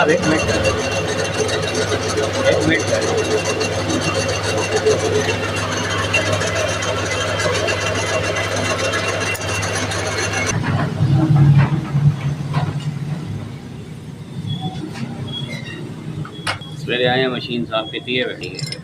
अब 1 मिनट कर 1 मिनट कर सवेरे आए हैं मशीन साफ की है बैठी है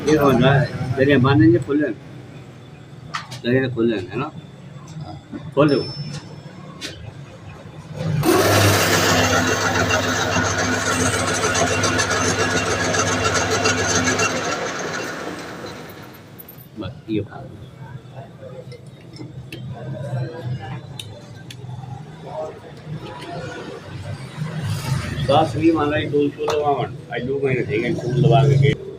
ये हो रहा है तेरे बांधेंगे खुले लगे खुल है ना खोल दो बस ये सास भी माना टूल टूल लगा आज 2 महीने थे टूल लगा के